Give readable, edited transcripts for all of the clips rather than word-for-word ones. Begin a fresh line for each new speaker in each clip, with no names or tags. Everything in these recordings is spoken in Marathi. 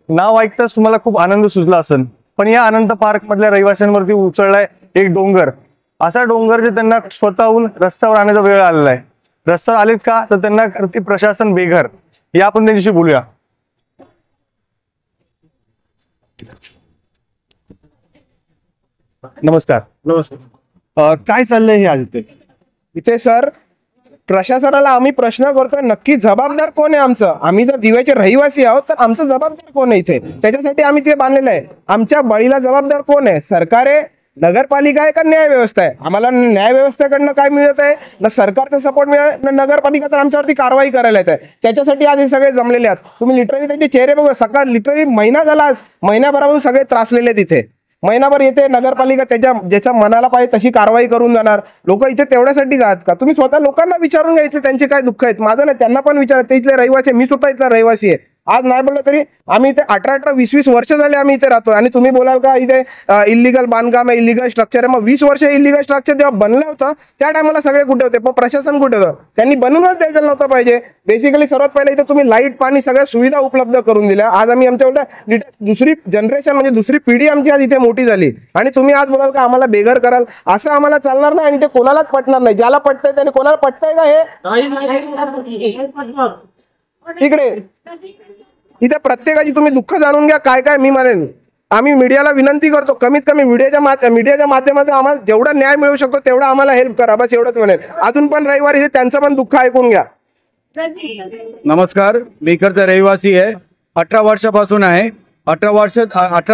नाव ऐकताच तुम्हाला खूप आनंद सुचला असेल, पण या अनंत पार्क मधल्या रहिवाशांवरती उचललाय एक डोंगर. असा डोंगर जे त्यांना स्वतःहून रस्त्यावर आणण्याचा वेळ आलेला आहे. रस्त्यावर आलेत का तर त्यांना करते प्रशासन बेघर. या आपण त्यांच्याशी बोलूया. नमस्कार.
नमस्कार.
काय चाललंय हे आज
इथे सर प्रशासनाला आम्ही प्रश्न करतोय, नक्की जबाबदार कोण आहे आमचं? आम्ही जर दिव्याचे रहिवासी आहोत तर आमचं जबाबदार कोण आहे इथे? त्याच्यासाठी आम्ही ते बांधलेलं आहे. आमच्या बळीला जबाबदार कोण आहे? सरकार आहे, नगरपालिका आहे का न्याय व्यवस्था आहे? आम्हाला न्याय व्यवस्थेकडनं काय मिळत आहे? ना सरकारचा सपोर्ट मिळत ना नगरपालिका तर आमच्यावरती कारवाई करायला येत आहे. त्याच्यासाठी आज हे सगळे जमलेले आहेत. तुम्ही लिटरली त्यांचे चेहरे बघा. सकाळ लिटरली महिना झाला, आज महिनाभरापासून सगळे त्रासलेले तिथे. महिनाभर येते नगरपालिका, ज्याच्या मनाला पाहिजे तशी कारवाई करून जाणार. लोक इथे तेवढ्यासाठी जात का? तुम्ही स्वतः लोकांना विचारून घ्यायचे त्यांचे काय दुःख आहेत. माझं नाही, त्यांना पण विचारा. ते इथले रहिवासी, मी स्वतः इथला रहिवासी आहे. आज नाही बोललं तरी आम्ही इथे 18 20 20 वर्ष झाले आम्ही इथे राहतो. आणि तुम्ही बोलाल का इथे इलिगल बांधकाम आहे, इलिगल स्ट्रक्चर आहे? मग 20 वर्ष इलिगल स्ट्रक्चर जेव्हा बनलं होतं त्या टायमाला सगळे कुठे होते? पण प्रशासन कुठे होतं? त्यांनी बनवूनच द्यायचं नव्हतं पाहिजे. बेसिकली सर्वात पहिले इथे तुम्ही लाईट, पाणी सगळ्या सुविधा उपलब्ध करून दिल्या. आज आम्ही आमच्या दुसरी जनरेशन म्हणजे दुसरी पिढी आमची आज इथे मोठी झाली. आणि तुम्ही आज बोलाल का आम्हाला बेघर कराल? असं आम्हाला चालणार नाही आणि ते कोणालाच पटणार नाही. ज्याला पटतंय त्याने, कोणाला पटतंय का हे? इकडे इथे प्रत्येकाची तुम्ही दुःख जाणून घ्या. काय काय मी म्हणेन, आम्ही मीडियाला विनंती करतो, कमीत कमी मीडियाच्या माध्यमातून आम्हाला जेवढा न्याय मिळू शकतो तेवढा आम्हाला हेल्प करा. बस एवढंच म्हणेन. अजून पण रविवारी त्यांचं पण दुःख ऐकून घ्या.
नमस्कार. मी इकडचा रहिवासी आहे. 18 वर्षापासून आहे. 18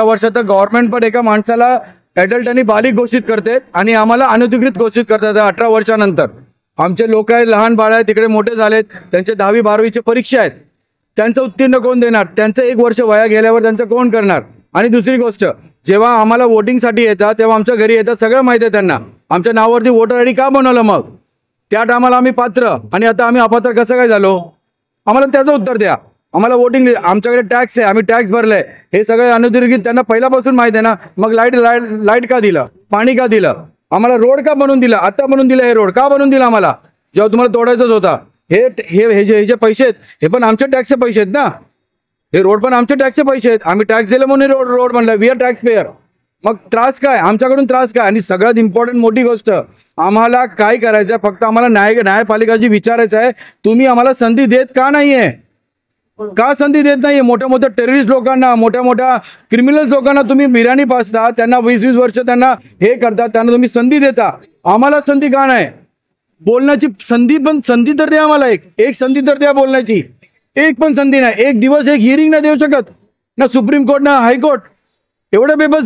वर्षात गव्हर्नमेंट पण एका माणसाला ऍडल्ट आणि बालिक घोषित करते आणि आम्हाला अनधिकृत घोषित करतात 18 वर्षानंतर. आमचे लोक आहेत, लहान बाळ आहेत, तिकडे मोठे झालेत, त्यांचे 10वी 12वीचे परीक्षा आहेत. त्यांचं उत्तीर्ण कोण देणार? त्यांचं 1 वर्ष वया गेल्यावर त्यांचं कोण करणार? आणि दुसरी गोष्ट, जेव्हा आम्हाला वोटिंगसाठी येतात तेव्हा आमच्या घरी येतात, सगळं माहिती आहे त्यांना. आमच्या नावावरती वोटर आय डी का बनवलं मग? त्या टायमाला आम्ही पात्र आणि आता आम्ही अपात्र कसं काय झालो? आम्हाला त्याचं उत्तर द्या. आम्हाला वोटिंग, आमच्याकडे टॅक्स आहे, आम्ही टॅक्स भरले, हे सगळे अनधिकृत त्यांना पहिल्यापासून माहिती आहे ना. मग लाईट का दिलं? पाणी का दिलं? आम्हाला रोड का बनवून दिला? आता बनवून दिलं. हे रोड का बनवून दिला आम्हाला जेव्हा तुम्हाला तोडायचंच होता? हे जे पैसे आहेत हे पण आमचे टॅक्सचे पैसे आहेत ना. हे रोड पण आमचे टॅक्सचे पैसे आहेत. आम्ही टॅक्स दिले म्हणून रोड म्हणलं. We are tax payer. मग त्रास काय? आमच्याकडून त्रास काय? आणि सगळ्यात इम्पॉर्टंट मोठी गोष्ट, आम्हाला काय करायचं आहे? फक्त आम्हाला न्यायपालिकाची विचारायचं आहे, तुम्ही आम्हाला संधी देत का नाहीये? का संधी देत नाहीये? मोठ्या मोठ्या टेररिस्ट लोकांना, मोठ्या मोठ्या क्रिमिनल लोकांना तुम्ही बिर्याणी पाचता, त्यांना 20-20 वर्ष त्यांना हे करता, त्यांना तुम्ही संधी देता. आम्हाला संधी का नाही? बोलण्याची संधी तर द्या आम्हाला. एक संधी तर द्या बोलण्याची. एक पण संधी नाही. एक दिवस एक हिअरिंग नाही देऊ शकत ना. सुप्रीम कोर्ट ना हायकोर्ट. एवढे बेबस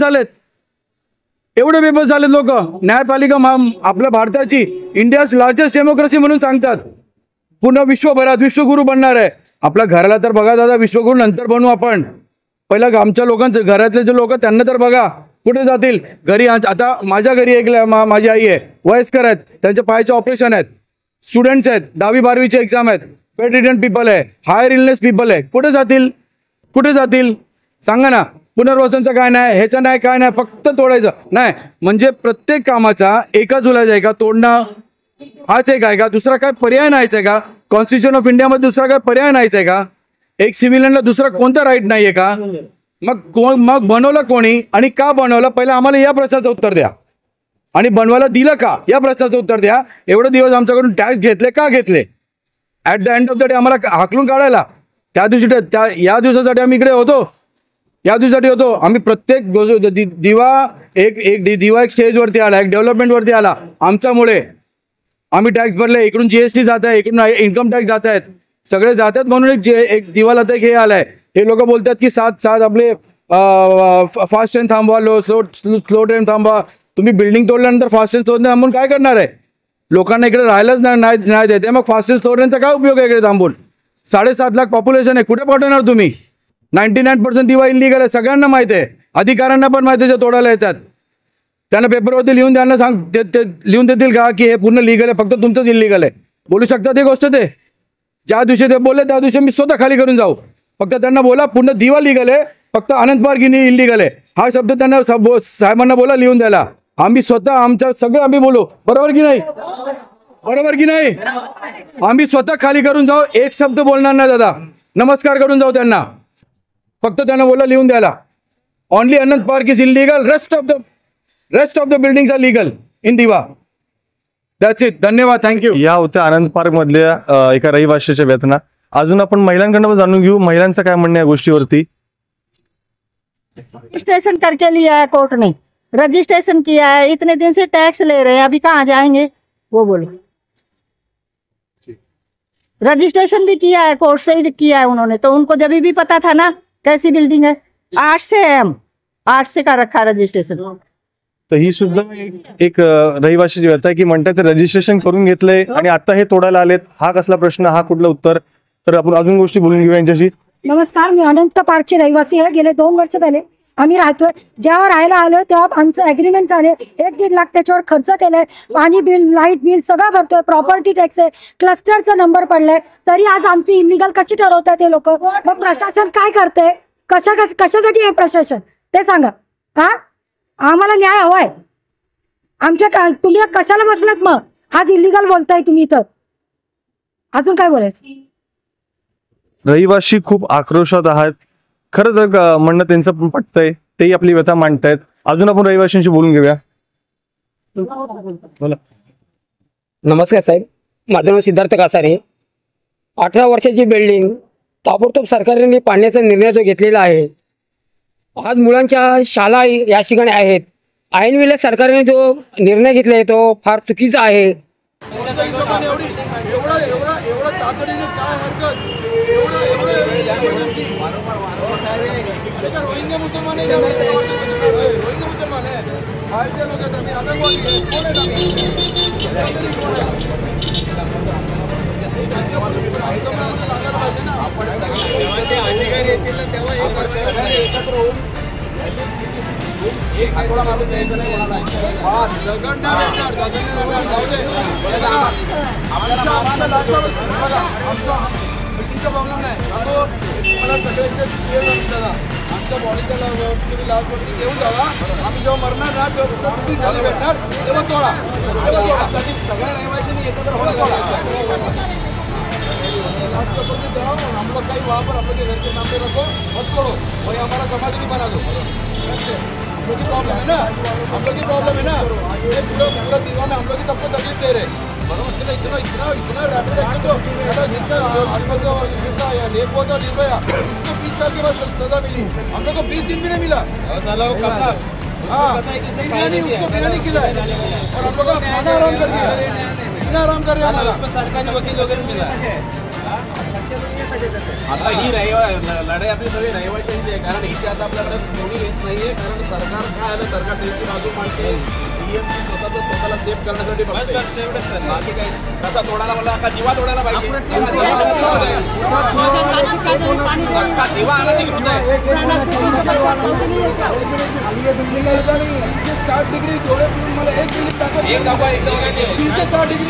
झालेत लोक. न्यायपालिका आपल्या भारताची इंडियाज लार्जेस्ट डेमोक्रेसी म्हणून सांगतात. पुन्हा विश्वभरात विश्वगुरु बनणार आहे. आपल्या घराला तर बघा दादा, विश्वगुरु नंतर बनवू आपण. पहिला आमच्या लोकांचं, घरातले जे लोक त्यांना तर बघा कुठे जातील. घरी आता माझ्या घरी एक माझी आई आहे, वयस्कर आहेत, त्यांच्या पायाचे ऑपरेशन आहेत, स्टुडंट्स आहेत, 10वी 12वीचे एक्झाम आहेत, बेडरिडन पीपल आहे, हायर इलनेस पीपल आहे. कुठे जातील सांगा ना. पुनर्वसनचं काय नाही, ह्याचं नाही, काय नाही, फक्त तोडायचं नाही. म्हणजे प्रत्येक कामाचा एकाच उलाज आहे का? तोडणं हाच एक आहे का? दुसरा काय पर्याय नाहीच आहे का? कॉन्स्टिट्यूशन ऑफ इंडियामध्ये दुसरा काय पर्याय नाहीच आहे का? एक सिव्हिलियनला दुसरा कोणता राईट नाहीये का? मग बनवलं कोणी आणि का बनवलं? पहिलं आम्हाला या प्रश्नाचं उत्तर द्या. आणि बनवायला दिलं का या प्रश्नाचं उत्तर द्या. एवढे दिवस आमच्याकडून टॅक्स घेतले का घेतले? At the end of the day आम्हाला हाकलून काढायला या दिवसासाठी आम्ही इकडे होतो. या दिवसासाठी होतो आम्ही. प्रत्येक दिवा एक स्टेजवरती आला, एक डेव्हलपमेंटवरती आला आमच्यामुळे. आम्ही टॅक्स भरले, इकडून जीएसटी जात आहे, इकडून इन्कम टॅक्स जात आहेत, सगळे जातात म्हणून एक दिवाला तर हे आलाय. हे लोक बोलतात की सात आपले फास्ट ट्रेन थांबवा, स्लो ट्रेन थांबवा. तुम्ही बिल्डिंग तोडल्यानंतर फास्ट ट्रेन तोडणे थांबून काय करणार आहे? लोकांना इकडे राहायलाच नाही देते. मग फास्ट ट्रेन स्लो ट्रेनचा काय उपयोग आहे इकडे थांबून? 7.5 लाख पॉप्युलेशन आहे, कुठे पाठवणार तुम्ही? 99% दिवा इलिगल आहे, सगळ्यांना माहिती आहे. अधिकाऱ्यांना पण माहिती आहे जे तोडायला येतात. त्यांना पेपरवरती लिहून द्यायला ते लिहून देतील का की हे पूर्ण लिगल आहे, फक्त तुमचंच इलिगल आहे? बोलू शकतात ही गोष्ट ते? ज्या दिवशी ते बोलले त्या दिवशी मी स्वतः खाली करून जाऊ. फक्त त्यांना बोला पूर्ण दिवा लिगल आहे, फक्त आनंद पार्क इलिगल आहे हा शब्द त्यांना साहेबांना बोला लिहून द्यायला. आम्ही स्वतः आमच्या सगळं आम्ही बोलू. बरोबर की नाही? आम्ही स्वतः खाली करून जाऊ. एक शब्द बोलणार नाही दादा. नमस्कार करून जाऊ त्यांना. फक्त त्यांना बोललं लिहून द्यायला, only Anant park is illegal, rest of the buildings are legal in Diva. That's it. धन्यवाद. थँक्यू.
या होत्या आनंद पार्क मधल्या एका रहिवाशाच्या वेदना. अजून आपण महिलांकडून जाणून घेऊ महिलांचं काय म्हणणं या गोष्टीवरती.
रजिस्ट्रेशन करके लिया है कोर्ट ने, रजिस्ट्रेशन किया है, इतने दिन से टैक्स ले रहे हैं, अभी कहाँ जाएंगे वो बोलो. रजिस्ट्रेशन भी किया है, कोर्ट से भी किया है उन्होंने, तो उनको जब भी पता था ना कैसी बिल्डिंग है. 8 से है, हम 8 से का रखा रजिस्ट्रेशन.
तर ही सुद्धा एक रहिवाशीची व्यथा आहे की म्हणतात रजिस्ट्रेशन करून घेतलंय आणि आता हे तोडायला आलेत. हा कसला प्रश्न, हा कुठलं उत्तर. तर आपण अजून गोष्टी बोलून घेऊया यांच्याशी.
नमस्कार, मी अनंत पार्कची रहिवासी आहे. गेले 2 वर्ष झाले आम्ही राहतोय. जेव्हा राहायला आलोय तेव्हा आमचं ॲग्रीमेंट झाले, 1-1.5 लाख त्याच्यावर खर्च केलाय. पाणी बिल, लाईट बिल सगळं भरतोय, प्रॉपर्टी टॅक्स आहे, क्लस्टरचा नंबर पडलाय, तरी आज आमची इलिगल कशी ठरवतात ते लोक. मग प्रशासन काय करते, कशासाठी आहे प्रशासन ते सांगा. हा, आम्हाला न्याय हवाय. आमच्या तुम्ही कशाला बसलात मग, आज इलिगल बोलताय तुम्ही इथं. अजून काय बोलायचं.
रहिवाशी खूप आक्रोशात आहात. खरं तर म्हणणं त्यांचं पण पटतंय, तेही आपली व्यथा मांडतायत. अजून आपण रहिवाशांशी बोलून घेऊया. बोला.
नमस्कार साहेब, माझं नाव सिद्धार्थ कासारे. 18 वर्षाची बिल्डिंग ताबडतोब सरकारने पाडण्याचा निर्णय जो घेतलेला आहे. आज मुलांच्या शाळा या ठिकाणी आहेत. ऐनवेळेला सरकारने जो निर्णय घेतला आहे तो फार चुकीचा आहे.
प्रॉब्लेम नाही. मला सगळ्यांच्या आमच्या बॉडीच्या लास्ट वरती घेऊन जावा. आम्ही जेव्हा मरणार ना तेव्हा भेटणार तेव्हा तोडा. सगळ्या रहिवाशांनी एकत्र हम लोग कई वहाँ पर हम लोग के घर के सामने रखो, मत करो, वही हमारा समाज भी बना दो. हम लोग की प्रॉब्लम है ना, हम लोग की प्रॉब्लम है ना. ये पूरा दीवाना हम लोग की सबको तकलीफ दे रहे. बराबर. इतना रैपिड एक्शन तो जिसका रेप हुआ था निर्भया, उसको 20 साल के बाद सजा मिली. हम लोग को 20 दिन भी नहीं मिला. हाँ, बिरयानी उसको बिरयानी खिलाए और हम लोग का खाना आराम कर दिया. इतना आराम कर रहे हमारा सरकारी वकील वगैरह मिला. आता ही लढाई आपली सगळी रहिवाशांची आहे. कारण इथे आता आपल्याकडे कोणी येत नाहीये. कारण सरकार काय आलं, सरकार त्यांची बाजू मांडते. स्वतःला सेफ करण्यासाठी बाकी काय कसा तोडायला मला का दिवा तोडायला पाहिजे. दिवा आणा दिवा 60 डिग्री डोळे फिरून मला 1 मिनिट दाखव. एक दाखवा 360 डिग्री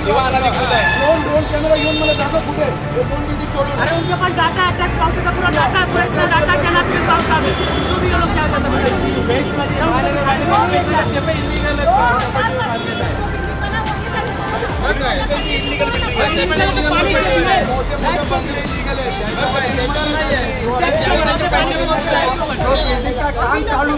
दिवा आणा दिखत आहे. ड्रोन कॅमेरा घेऊन मला दाखव कुठे 2 डिग्री सोडून. अरे उनके पास डाटा है, टैक्स काउंटर का पूरा डाटा है. पूरा इतना डाटा क्या ना फिर काउंट कर तो भी ये लोग क्या करते हैं. बेंच में हमारे पे इलीगल है. चालू